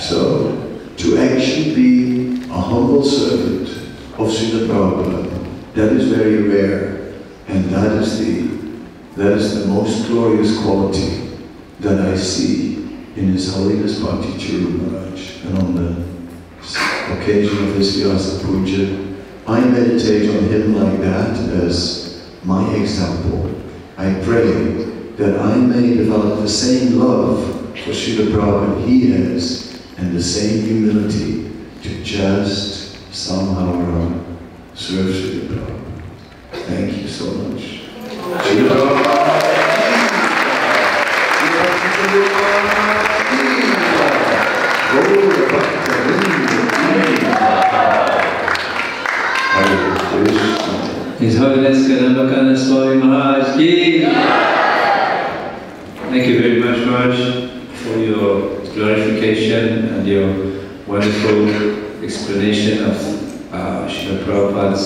So, to actually be a humble servant of Srila Prabhupada, that is very rare, and that is the most glorious quality that I see in His Holiness Bhakti Charu Maharaj. And on the occasion of his Vyasa Puja, I meditate on him like that as my example. I pray that I may develop the same love for Srila Prabhupada he has, and the same humility to just somehow or other serve Srila Prabhupada. Thank you so much. Srila Prabhupada. His Holiness Kadamba Kanana Swami Maharaj Ki. Thank you very much, Maharaj, for your glorification and your wonderful explanation of Srila Prabhupada's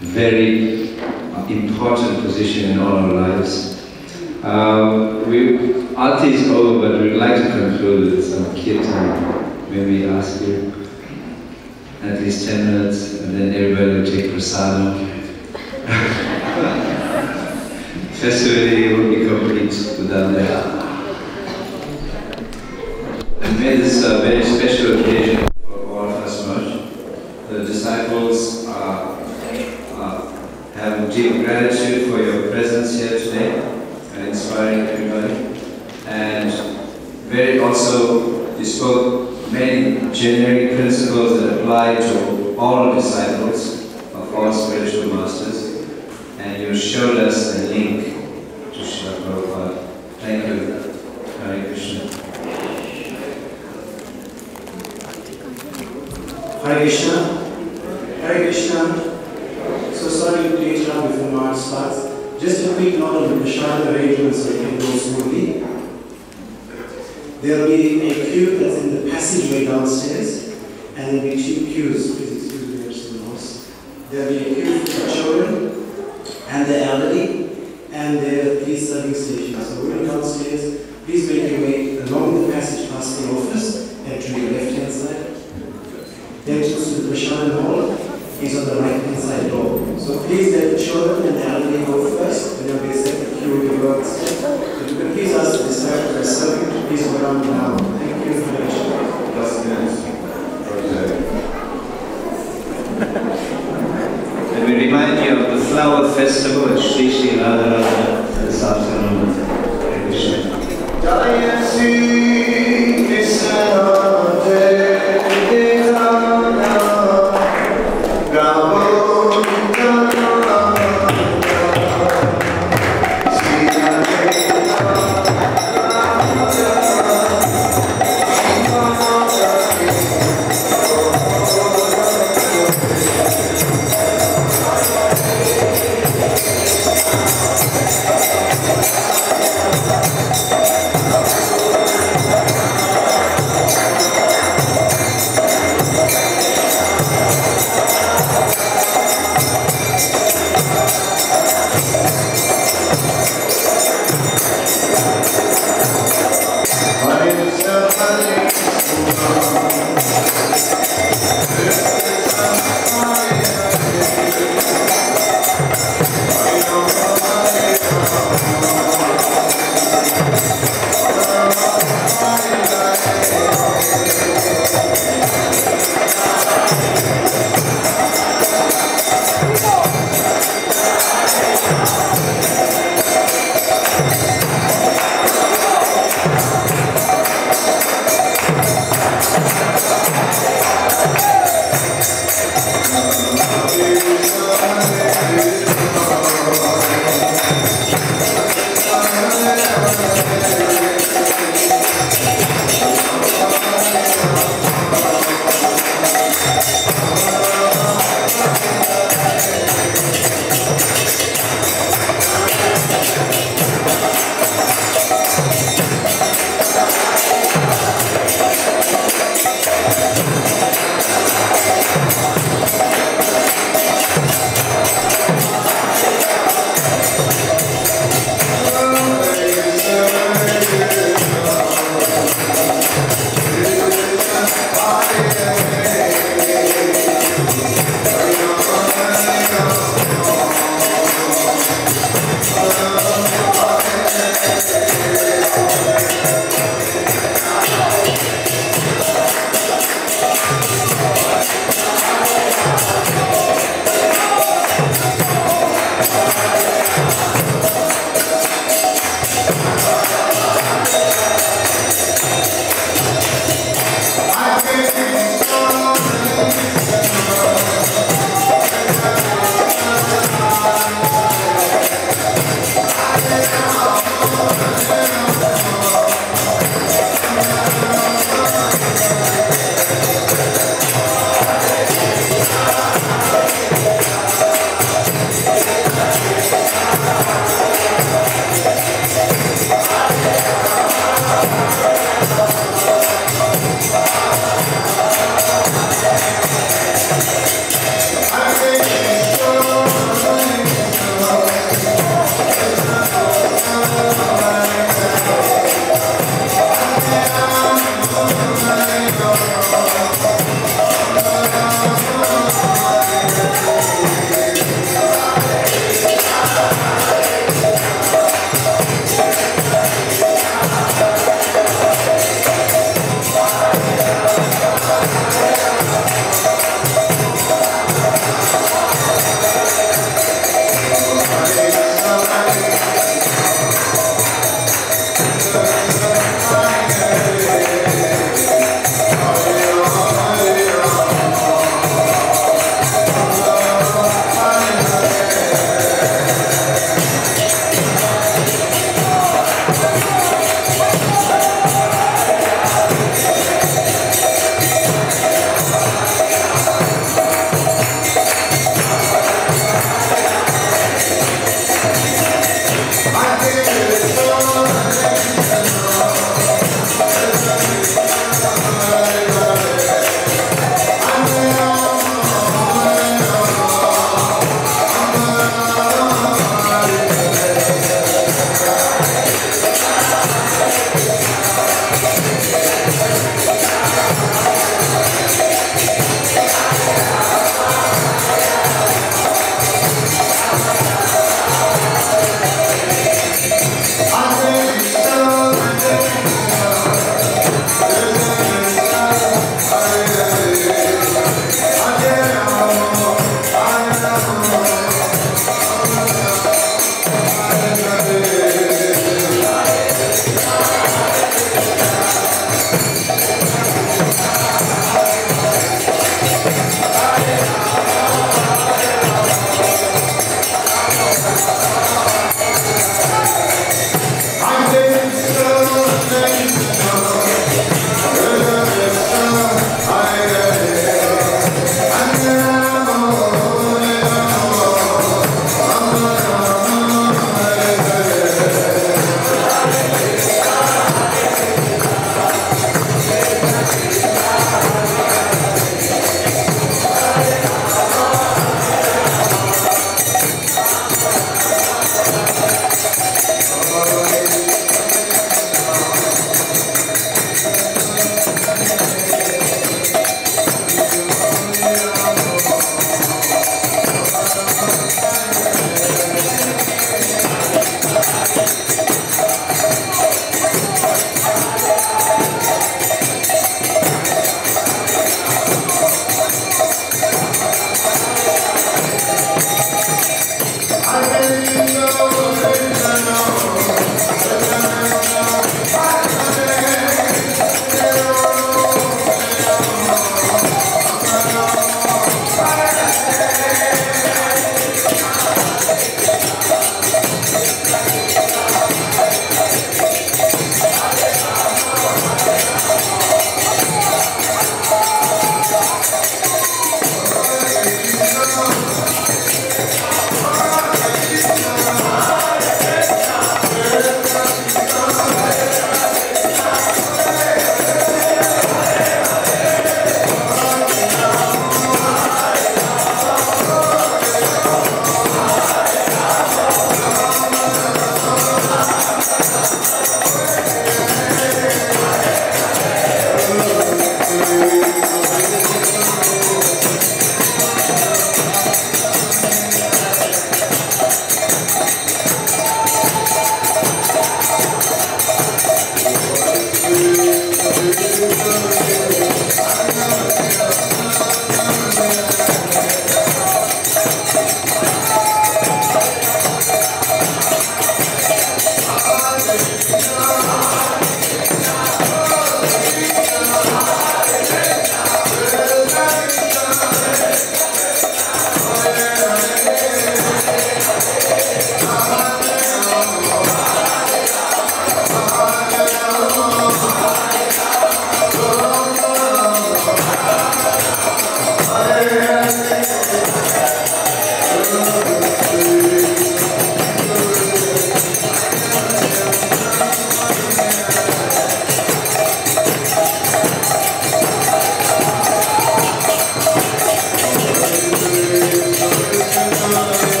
very important position in all our lives. Aarti is over, but we'd like to conclude with some kirtan. Maybe ask you at least 10 minutes, and then everybody will take prasadam. Festivity will be complete without that. And may this very special occasion for all of us much. The disciples have deep gratitude for your presence here today and inspiring everybody. And very also, you spoke many generic principles that apply to all disciples of all spiritual masters. And you showed us a link to Srila Prabhupada. Thank you. Hare Krishna. Hare Krishna. Hare Krishna. So sorry to take time before March starts. Just a quick note on the prasad arrangements so it can go smoothly. There will be a queue that's in the passageway downstairs, and there will be 2 queues. Please excuse me, there's someone else. There will be a queue for the children and the elderly, and there are 3 serving stations. So we're downstairs. Please make your way along the passage past the office, head to your left-hand side. Then to the Prashad hall is on the right-hand side door. So please let the children and the elderly go first, and there will be a second queue with the girls. If you can please ask the disciple or servant to please go down now. Thank you very much. And we remind you of the flower festival at Shri Shri Radha Radha this afternoon. Hare Krishna. Jaya Shri Krishna Jai Radha Rama Hare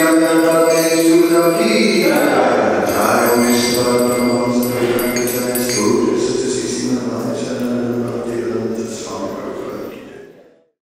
Jagannath Sudaki, Jai Vishnu.